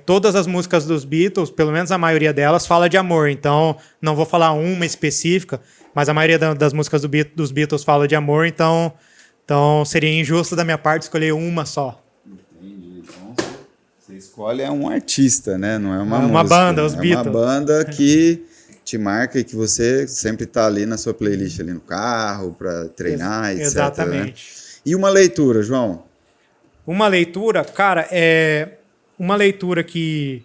todas as músicas dos Beatles, pelo menos a maioria delas, fala de amor. Então, não vou falar uma específica, mas a maioria das músicas dos Beatles fala de amor. Então seria injusto da minha parte escolher uma só. Entendi. Então, você escolhe um artista, né? Não é uma música. Uma banda, os Beatles. É uma banda que te marca e que você sempre está ali na sua playlist, ali no carro, para treinar, etc. Exatamente. Né? E uma leitura, João? Uma leitura, cara, uma leitura que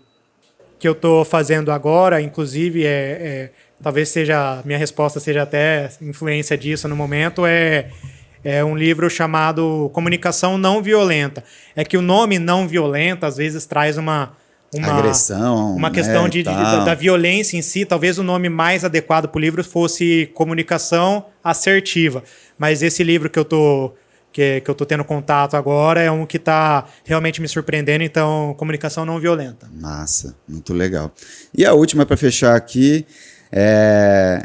eu estou fazendo agora, inclusive, talvez minha resposta seja até influência disso no momento, é um livro chamado Comunicação Não Violenta. É que o nome não violenta, às vezes, traz uma agressão, uma questão né, da violência em si. Talvez o nome mais adequado para o livro fosse Comunicação Assertiva. Mas esse livro que eu tô tendo contato agora é um que está realmente me surpreendendo, então, Comunicação Não Violenta. Massa, muito legal. E a última para fechar aqui,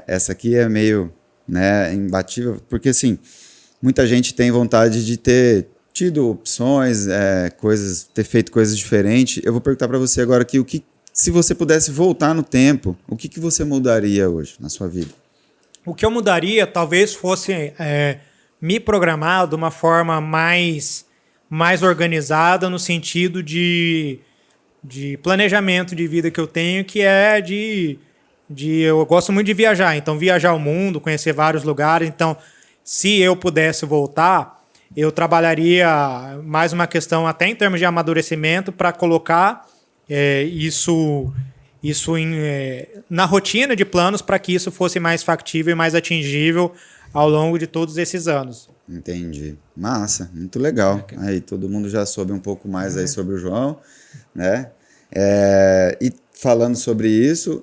essa aqui é meio, né, imbatível, porque assim, muita gente tem vontade de ter tido opções, ter feito coisas diferentes. Eu vou perguntar para você agora aqui, se você pudesse voltar no tempo, o que você mudaria hoje na sua vida? O que eu mudaria talvez fosse... me programar de uma forma mais organizada, no sentido de planejamento de vida que eu tenho, que é eu gosto muito de viajar, então viajar o mundo, conhecer vários lugares. Então, se eu pudesse voltar, eu trabalharia mais uma questão até em termos de amadurecimento para colocar isso na rotina de planos, para que isso fosse mais factível e mais atingível ao longo de todos esses anos. Entendi. Massa, muito legal. Aí todo mundo já soube um pouco mais aí sobre o João, né? E falando sobre isso,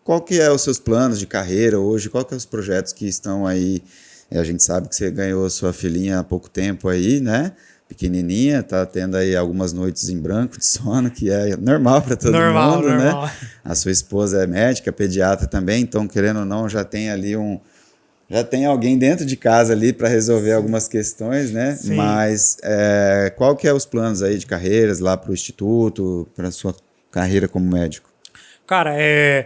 qual que é os seus planos de carreira hoje? Qual que é os projetos que estão aí? A gente sabe que você ganhou a sua filhinha há pouco tempo aí, né? Pequenininha, tá tendo aí algumas noites em branco de sono, que é normal para todo mundo, né? A sua esposa é médica, pediatra também, então, querendo ou não, já tem ali já tem alguém dentro de casa ali para resolver algumas questões, né? Sim. Mas qual que é os planos aí de carreiras lá para o Instituto, para a sua carreira como médico? Cara, é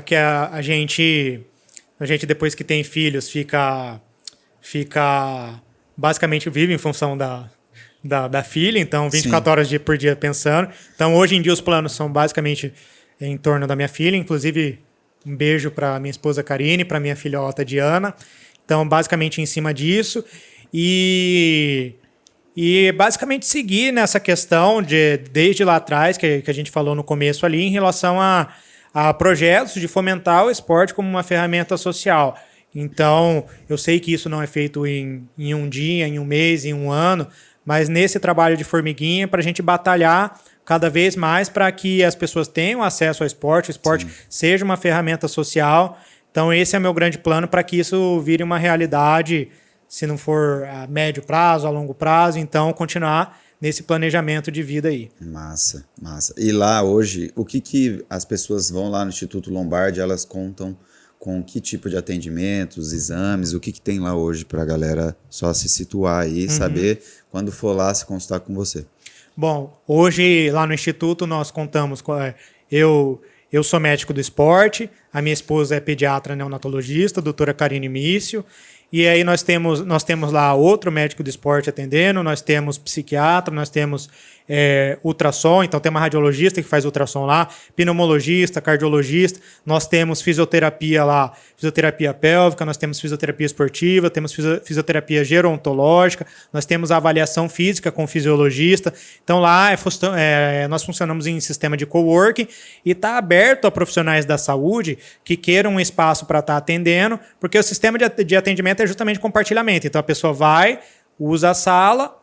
que a gente A gente, depois que tem filhos, fica basicamente vive em função da filha, então 24 Sim. horas por dia pensando. Então, hoje em dia, os planos são basicamente em torno da minha filha, inclusive um beijo para minha esposa Karine, para minha filhota Diana. Então, basicamente em cima disso. E basicamente seguir nessa questão desde lá atrás, que a gente falou no começo ali, em relação a projetos de fomentar o esporte como uma ferramenta social. Então, eu sei que isso não é feito em um dia, em um mês, em um ano, mas nesse trabalho de formiguinha, para a gente batalhar cada vez mais para que as pessoas tenham acesso ao esporte, o esporte seja uma ferramenta social. Então, esse é meu grande plano para que isso vire uma realidade, se não for a médio prazo, a longo prazo, então continuar nesse planejamento de vida aí. Massa, massa. E lá hoje, o que as pessoas vão lá no Instituto Lombardi, elas contam com que tipo de atendimentos, exames, o que tem lá hoje para a galera só se situar aí, saber quando for lá se consultar com você? Bom, hoje lá no Instituto nós contamos com... Eu sou médico do esporte, a minha esposa é pediatra neonatologista, a doutora Karine Mício, e aí nós temos lá outro médico do esporte atendendo, nós temos psiquiatra, nós temos ultrassom, então tem uma radiologista que faz ultrassom lá, pneumologista, cardiologista, nós temos fisioterapia lá, fisioterapia pélvica, nós temos fisioterapia esportiva, temos fisioterapia gerontológica, nós temos a avaliação física com o fisiologista. Então lá nós funcionamos em sistema de coworking e está aberto a profissionais da saúde que queiram um espaço para estar atendendo, porque o sistema de atendimento é justamente compartilhamento. Então a pessoa vai, usa a sala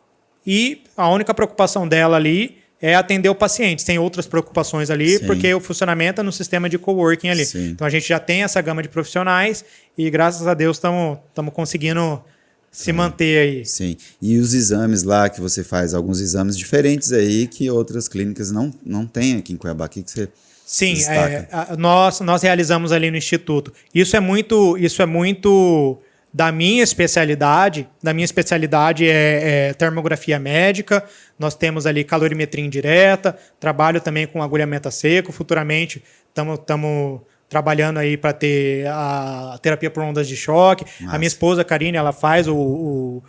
e a única preocupação dela ali é atender o paciente, tem outras preocupações ali, Sim. Porque o funcionamento é no sistema de coworking ali. Sim. Então a gente já tem essa gama de profissionais e graças a Deus estamos conseguindo se manter aí. Sim. E os exames lá que você faz, alguns exames diferentes aí que outras clínicas não têm aqui em Cuiabá. O que você Sim, destaca? nós realizamos ali no Instituto. Isso é muito da minha especialidade. Da minha especialidade é termografia médica. Nós temos ali calorimetria indireta. Trabalho também com agulhamento a seco. Futuramente estamos trabalhando aí para ter a terapia por ondas de choque. Massa. A minha esposa, Karine, ela faz o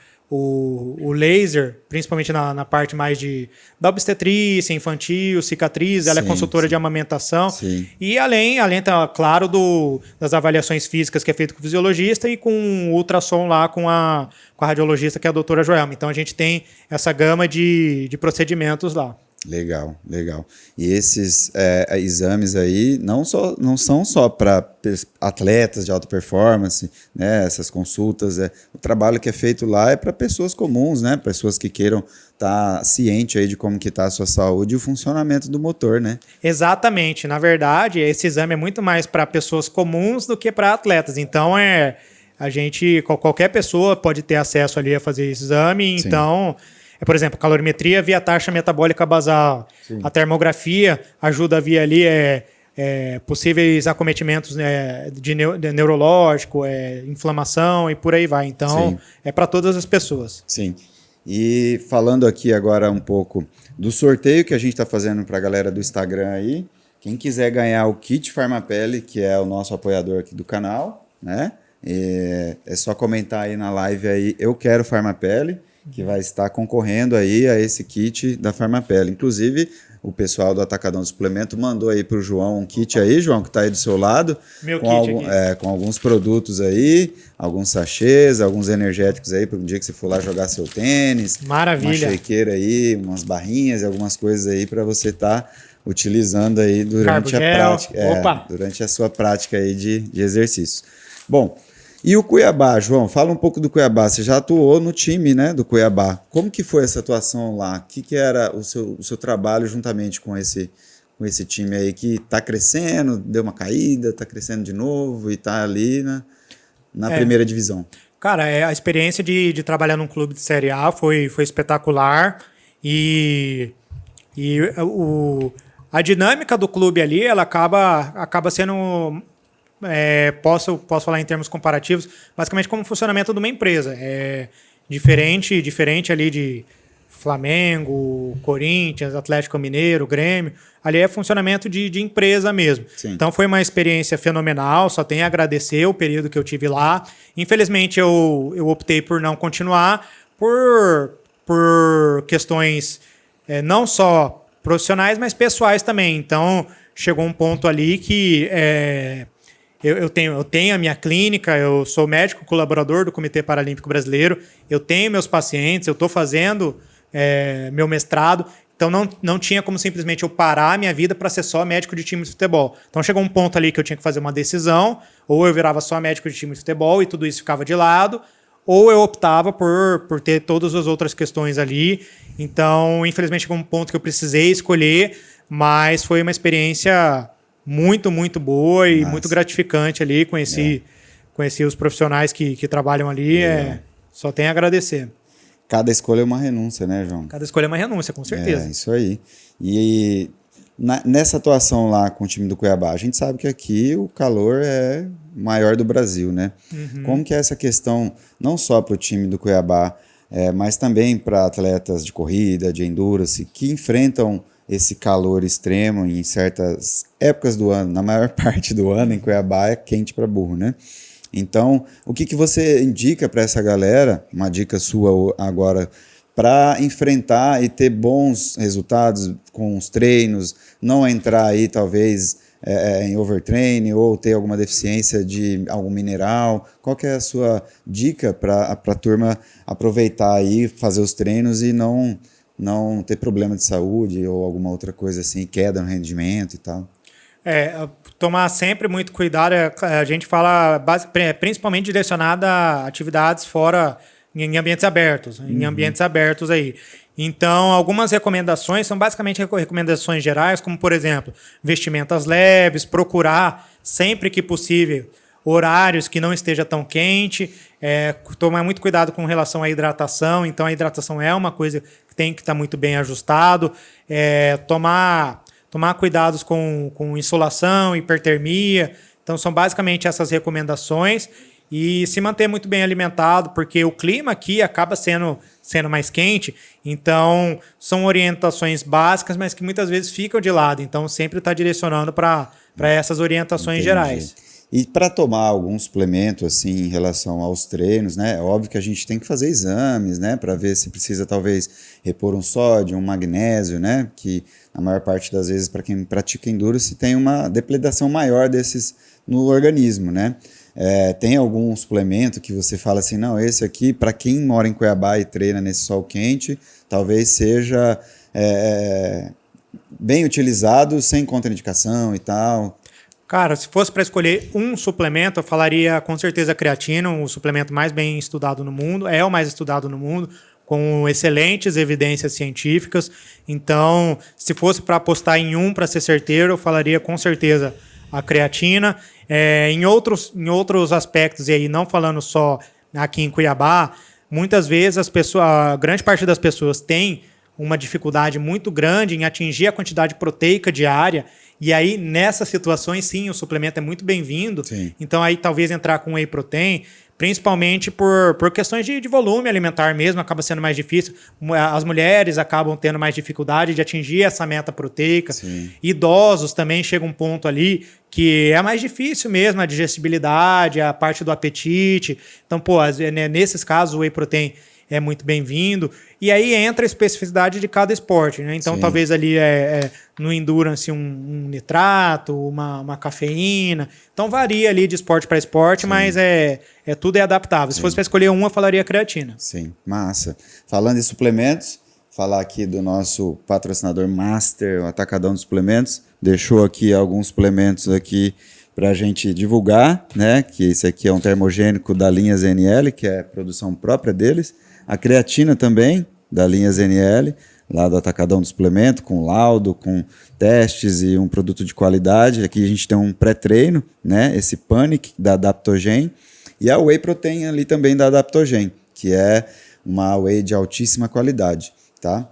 laser, principalmente na parte mais da obstetrícia, infantil, cicatriz, ela é consultora de amamentação. Sim. E além claro, das avaliações físicas que é feito com o fisiologista e com o ultrassom lá com a radiologista, que é a doutora Joelma. Então a gente tem essa gama de procedimentos lá. Legal, legal. E esses exames aí não são só para atletas de alta performance, né? Essas consultas, o trabalho que é feito lá é para pessoas comuns, né? Pessoas que queiram estar ciente aí de como que está a sua saúde e o funcionamento do motor, né? Exatamente. Na verdade, esse exame é muito mais para pessoas comuns do que para atletas. Então qualquer pessoa pode ter acesso ali a fazer esse exame. Sim. Então por exemplo, calorimetria via taxa metabólica basal. Sim. A termografia ajuda a ver ali possíveis acometimentos de neurológico, inflamação e por aí vai. Então, sim, é para todas as pessoas. Sim. E falando aqui agora um pouco do sorteio que a gente está fazendo para a galera do Instagram aí, quem quiser ganhar o kit Farmapele, que é o nosso apoiador aqui do canal, né? É só comentar aí na live aí, eu quero Farmapele, que vai estar concorrendo aí a esse kit da Farmapele. Inclusive, o pessoal do Atacadão do Suplemento mandou aí para o João um kit aí, João, que está aí do seu lado. Meu kit aqui. Com alguns produtos aí, alguns sachês, alguns energéticos aí para um dia que você for lá jogar seu tênis. Maravilha. Uma shakeira aí, umas barrinhas e algumas coisas aí para você estar utilizando aí durante a prática. Durante a sua prática aí de exercícios. Bom, e o Cuiabá, João? Fala um pouco do Cuiabá. Você já atuou no time, né, do Cuiabá. Como que foi essa atuação lá? O que era o seu trabalho juntamente com esse time aí que está crescendo, deu uma caída, está crescendo de novo e está ali na primeira divisão? Cara, a experiência de trabalhar num clube de Série A foi espetacular e a dinâmica do clube ali, ela acaba sendo... Posso falar em termos comparativos, basicamente como o funcionamento de uma empresa. É diferente ali Flamengo, Corinthians, Atlético Mineiro, Grêmio. Ali é funcionamento de empresa mesmo. Sim. Então foi uma experiência fenomenal, só tenho a agradecer o período que eu tive lá. Infelizmente eu optei por não continuar por questões não só profissionais, mas pessoais também. Então chegou um ponto ali que eu tenho a minha clínica, eu sou médico colaborador do Comitê Paralímpico Brasileiro, eu tenho meus pacientes, eu estou fazendo meu mestrado, então não tinha como simplesmente eu parar a minha vida para ser só médico de time de futebol. Então chegou um ponto ali que eu tinha que fazer uma decisão, ou eu virava só médico de time de futebol e tudo isso ficava de lado, ou eu optava por ter todas as outras questões ali. Então, infelizmente, chegou um ponto que eu precisei escolher, mas foi uma experiência muito, muito boa e muito gratificante ali. Conheci os profissionais que trabalham ali. Só tenho a agradecer. Cada escolha é uma renúncia, né, João? Cada escolha é uma renúncia, com certeza. É, isso aí. E nessa atuação lá com o time do Cuiabá, a gente sabe que aqui o calor é maior do Brasil, né? Como que é essa questão, não só para o time do Cuiabá, mas também para atletas de corrida, de endurance, que enfrentam esse calor extremo em certas épocas do ano, na maior parte do ano em Cuiabá é quente para burro, né? Então, o que você indica para essa galera, uma dica sua agora, para enfrentar e ter bons resultados com os treinos, não entrar aí talvez em overtraining ou ter alguma deficiência de algum mineral? Qual que é a sua dica para a turma aproveitar aí, fazer os treinos e não ter problema de saúde ou alguma outra coisa assim, queda no rendimento e tal? Tomar sempre muito cuidado. A gente fala principalmente direcionada a atividades fora, em ambientes abertos, aí. Então, algumas recomendações são basicamente recomendações gerais, como, por exemplo, vestimentas leves, procurar, sempre que possível, horários que não esteja tão quente, tomar muito cuidado com relação à hidratação. Então, a hidratação é uma coisa que tem que estar muito bem ajustado. Tomar cuidados com insolação, hipertermia. Então, são basicamente essas recomendações. E se manter muito bem alimentado, porque o clima aqui acaba sendo mais quente. Então, são orientações básicas, mas que muitas vezes ficam de lado. Então, sempre está direcionando para essas orientações gerais. E para tomar algum suplemento assim em relação aos treinos, né? É óbvio que a gente tem que fazer exames, né? Para ver se precisa talvez repor um sódio, um magnésio, né? Que na maior parte das vezes para quem pratica endurance tem uma depredação maior desses no organismo, né? Tem algum suplemento que você fala assim, não, esse aqui para quem mora em Cuiabá e treina nesse sol quente, talvez seja bem utilizado, sem contraindicação e tal? Cara, se fosse para escolher um suplemento, eu falaria com certeza creatina, o suplemento mais bem estudado no mundo, é o mais estudado no mundo, com excelentes evidências científicas. Então, se fosse para apostar em um para ser certeiro, eu falaria com certeza a creatina. Em outros aspectos, e aí não falando só aqui em Cuiabá, muitas vezes a grande parte das pessoas tem uma dificuldade muito grande em atingir a quantidade proteica diária. E aí, nessas situações, sim, o suplemento é muito bem-vindo. Sim. Então, aí talvez entrar com whey protein, principalmente por questões de volume alimentar mesmo, acaba sendo mais difícil. As mulheres acabam tendo mais dificuldade de atingir essa meta proteica. Sim. Idosos também chega um ponto ali que é mais difícil mesmo, a digestibilidade, a parte do apetite. Então, nesses casos, o whey protein é muito bem-vindo. E aí entra a especificidade de cada esporte, né? Então, talvez ali no endurance um nitrato, uma cafeína. Então, varia ali de esporte para esporte, mas tudo é adaptável. Se fosse para escolher um, eu falaria creatina. Sim, massa. Falando em suplementos, falar aqui do nosso patrocinador master, o Atacadão dos Suplementos. Deixou aqui alguns suplementos aqui para a gente divulgar, né? Que esse aqui é um termogênico da linha ZNL, que é produção própria deles. A creatina também, da linha ZNL, lá do Atacadão do Suplemento, com laudo, com testes e um produto de qualidade. Aqui a gente tem um pré-treino, né? Esse Panic da Adaptogen. E a Whey Protein ali também da Adaptogen, que é uma whey de altíssima qualidade, tá?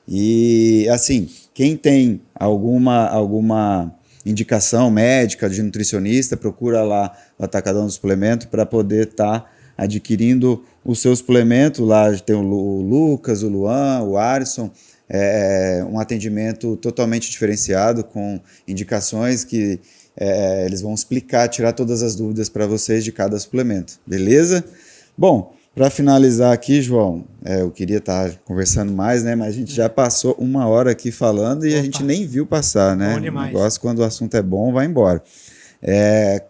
E assim, quem tem alguma indicação médica de nutricionista, procura lá o Atacadão do Suplemento para poder estar adquirindo o seu suplemento. Lá tem o Lucas, o Luan, o Arison, um atendimento totalmente diferenciado, com indicações que eles vão explicar, tirar todas as dúvidas para vocês de cada suplemento, beleza? Bom, para finalizar aqui, João, eu queria estar conversando mais, né? Mas a gente já passou 1 hora aqui falando e a gente nem viu passar, né? Bom demais. O negócio, quando o assunto é bom, vai embora.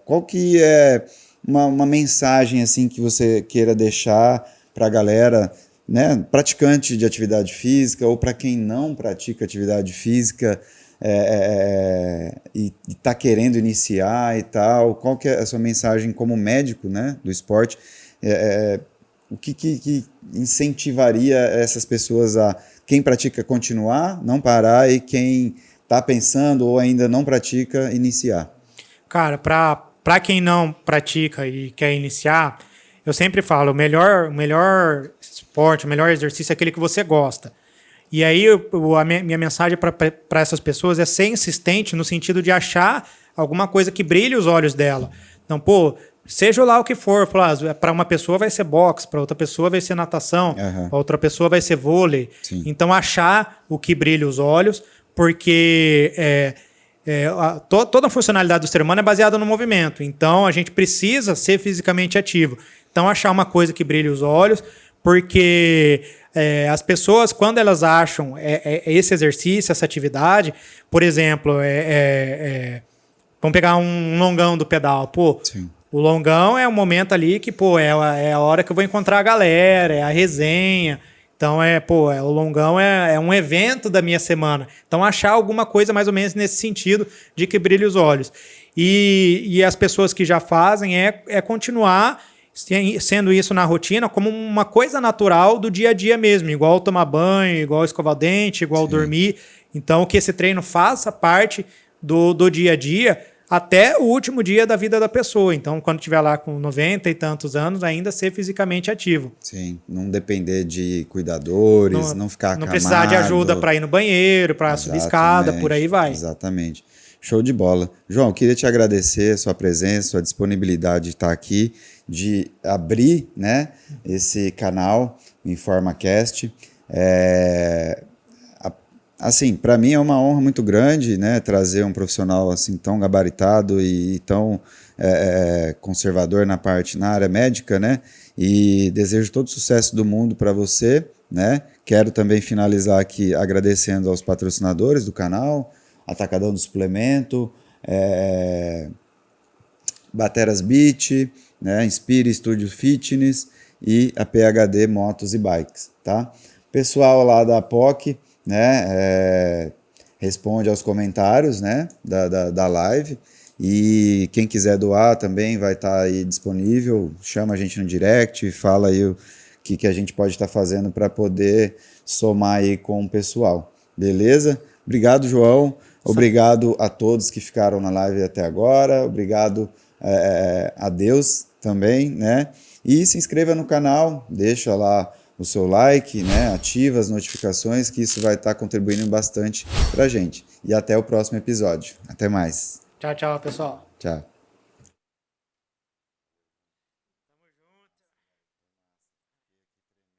Qual que é uma mensagem assim que você queira deixar para a galera, né? Praticante de atividade física ou para quem não pratica atividade física e está querendo iniciar e tal? Qual que é a sua mensagem como médico, né, do esporte? O que incentivaria essas pessoas quem pratica continuar, não parar, e quem está pensando ou ainda não pratica, iniciar? Cara, para quem não pratica e quer iniciar, eu sempre falo, o melhor esporte, o melhor exercício é aquele que você gosta. E aí a minha mensagem para essas pessoas é ser insistente no sentido de achar alguma coisa que brilhe os olhos dela. Então, seja lá o que for, para uma pessoa vai ser boxe, para outra pessoa vai ser natação, para outra pessoa vai ser vôlei. Sim. Então, achar o que brilha os olhos, porque toda a funcionalidade do ser humano é baseada no movimento. Então, a gente precisa ser fisicamente ativo. Então, achar uma coisa que brilhe os olhos, porque as pessoas, quando elas acham esse exercício, essa atividade, por exemplo, vamos pegar um longão do pedal, Sim. O longão é um momento ali que, é a hora que eu vou encontrar a galera, é a resenha. Então, o longão é um evento da minha semana. Então, achar alguma coisa mais ou menos nesse sentido de que brilhe os olhos. E as pessoas que já fazem continuar sendo isso na rotina como uma coisa natural do dia a dia mesmo, igual tomar banho, igual escovar o dente, igual dormir. Então, que esse treino faça parte do dia a dia até o último dia da vida da pessoa. Então, quando estiver lá com 90 e tantos anos, ainda ser fisicamente ativo. Sim, não depender de cuidadores, não ficar acamado. Não precisar de ajuda para ir no banheiro, para subir escada, por aí vai. Exatamente. Show de bola. João, eu queria te agradecer a sua presença, sua disponibilidade de estar aqui, de abrir, né, esse canal, InformaCast. Assim, para mim é uma honra muito grande, né, trazer um profissional assim tão gabaritado e tão conservador na área médica, né? E desejo todo o sucesso do mundo para você, né? Quero também finalizar aqui agradecendo aos patrocinadores do canal, Atacadão do Suplemento, Bateras Beach, né? Inspire Studio Fitness e a PHD Motos e Bikes, tá? Pessoal lá da POC, né, responde aos comentários, né, da live, e quem quiser doar também vai estar aí disponível, chama a gente no direct, fala aí o que a gente pode estar fazendo para poder somar aí com o pessoal, beleza? Obrigado, João, obrigado a todos que ficaram na live até agora, obrigado a Deus também, né, e se inscreva no canal, deixa lá o seu like, né? Ativa as notificações, que isso vai estar contribuindo bastante para a gente. E até o próximo episódio. Até mais. Tchau, tchau, pessoal. Tchau.